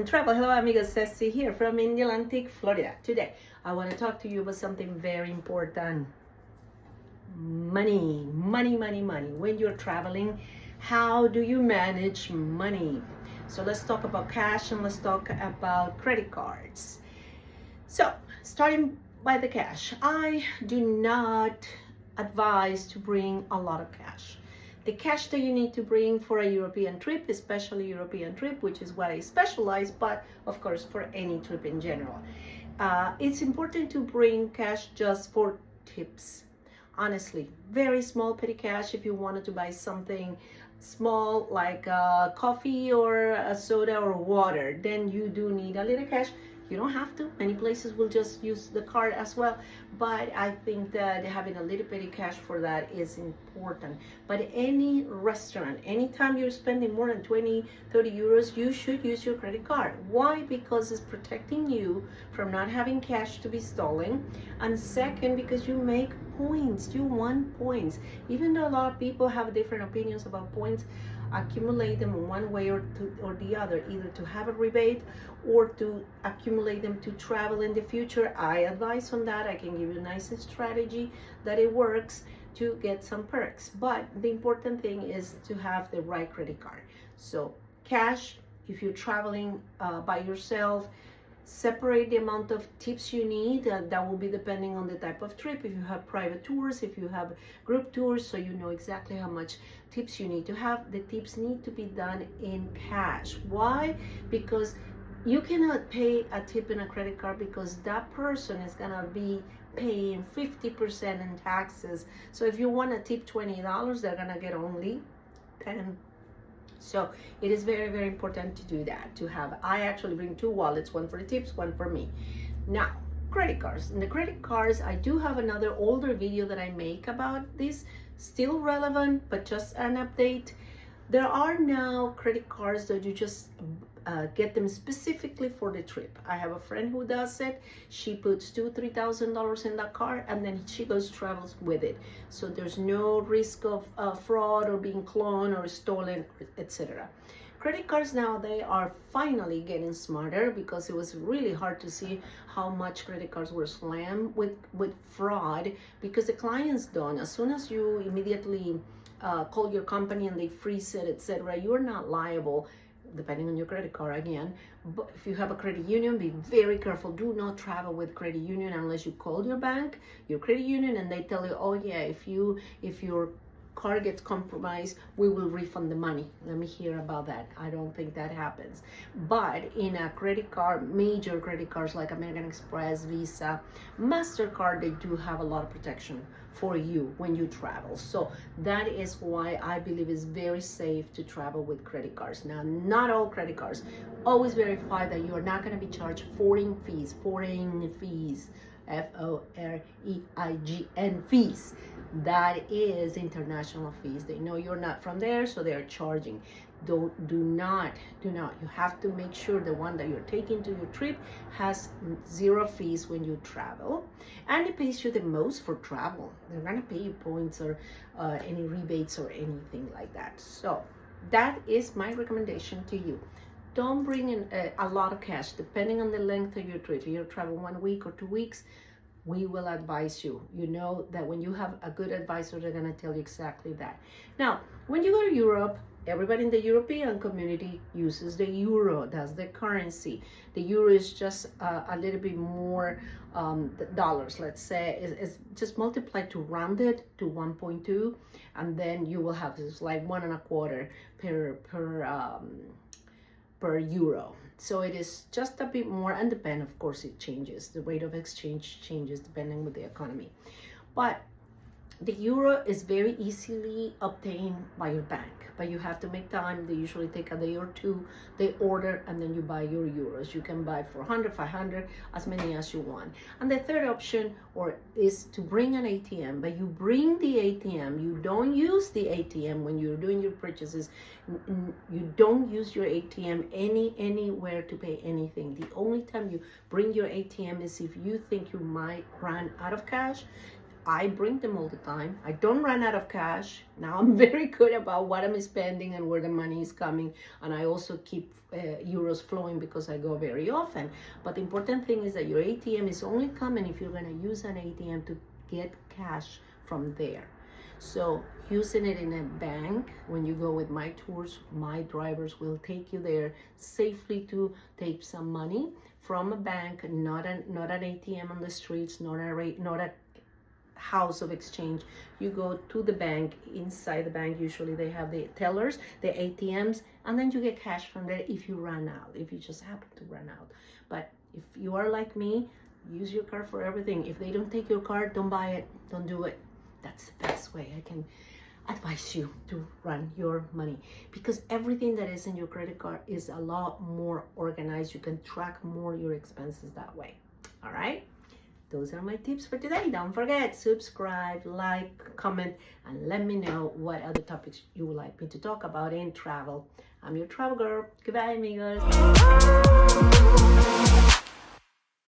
and travel. Hello amigos, Ceci here from Indialantic, Florida. Today I want to talk to you about something very important. Money. When you're traveling, how do you manage money? So let's talk about cash and let's talk about credit cards. So starting by the cash, I do not advise to bring a lot of cash. The cash that you need to bring for a European trip, especially European trip, which is what I specialize, but of course for any trip in general. It's important to bring cash just for tips. Honestly, very small petty cash if you wanted to buy something small like coffee or a soda or water, then you do need a little cash. You don't have to. Many places will just use the card as well. But I think that having a little petty cash for that is important. But any restaurant, anytime you're spending more than 20, 30 euros, you should use your credit card. Why? Because it's protecting you from not having cash to be stolen. And second, because you make points. You want points. Even though a lot of people have different opinions about points, accumulate them in one way or the other, either to have a rebate or to accumulate them to travel in the future. I advise on that. I can give you a nice strategy that it works to get some perks. But the important thing is to have the right credit card. So cash, if you're traveling by yourself, separate the amount of tips you need. That will be depending on the type of trip. If you have private tours, if you have group tours, so you know exactly how much tips you need to have. The tips need to be done in cash. Why? Because you cannot pay a tip in a credit card because that person is gonna be paying 50% in taxes. So if you want to tip $20, they're gonna get only 10. So it is very, very important to do that, to have. I actually bring two wallets, one for the tips, one for me. Now, credit cards. In the credit cards, I do have another older video that I make about this, still relevant, but just an update. There are now credit cards that you just get them specifically for the trip. I have a friend who does it. She puts $2,000-3,000 in that card and then she goes travels with it. So there's no risk of fraud or being cloned or stolen, etc. Credit cards now, they are finally getting smarter because it was really hard to see how much credit cards were slammed with fraud because the clients don't. As soon as you immediately call your company and they freeze it, etc., you're not liable, depending on your credit card again. But if you have a credit union, be very careful. Do not travel with credit union unless you call your bank, your credit union, and they tell you, oh yeah, if your card gets compromised, we will refund the money. Let me hear about that. I don't think that happens. But in a credit card, major credit cards like American Express, Visa, MasterCard, they do have a lot of protection for you when you travel. So that is why I believe it's very safe to travel with credit cards. Now, not all credit cards. Always verify that you are not going to be charged foreign fees, F-O-R-E-I-G-N fees. That is international fees. They know you're not from there, so they are charging. Do not. You have to make sure the one that you're taking to your trip has zero fees when you travel, and it pays you the most for travel. They're gonna pay you points or any rebates or anything like that. So that is my recommendation to you. Don't bring in a lot of cash, depending on the length of your trip. If you travel 1 week or 2 weeks, we will advise you. You know that when you have a good advisor, they're gonna tell you exactly that. Now, when you go to Europe, everybody in the European community uses the euro. That's the currency. The euro is just a little bit more dollars, let's say. It's just multiplied to round it to 1.2, and then you will have this like 1.25 per euro. So it is just a bit more, and depend, of course, it changes. The rate of exchange changes depending with the economy. But the euro is very easily obtained by your bank, but you have to make time. They usually take a day or two. They order, and then you buy your euros. You can buy 400, 500, as many as you want. And the third option is to bring an ATM, but you bring the ATM. You don't use the ATM when you're doing your purchases. You don't use your ATM anywhere to pay anything. The only time you bring your ATM is if you think you might run out of cash. I bring them all the time. I don't run out of cash. Now I'm very good about what I'm spending and where the money is coming. And I also keep euros flowing because I go very often. But the important thing is that your ATM is only coming if you're going to use an ATM to get cash from there. So using it in a bank, when you go with my tours, my drivers will take you there safely to take some money from a bank, not an ATM on the streets, not a house of exchange. You go to the bank. Inside the bank, usually they have the tellers, the ATMs, and then you get cash from there if you run out, if you just happen to run out. But if you are like me, use your card for everything. If they don't take your card, don't buy it, don't do it. That's the best way I can advise you to run your money, because everything that is in your credit card is a lot more organized. You can track more your expenses that way. All right, those are my tips for today. Don't forget, subscribe, like, comment, and let me know what other topics you would like me to talk about in travel. I'm your travel girl. Goodbye, amigos.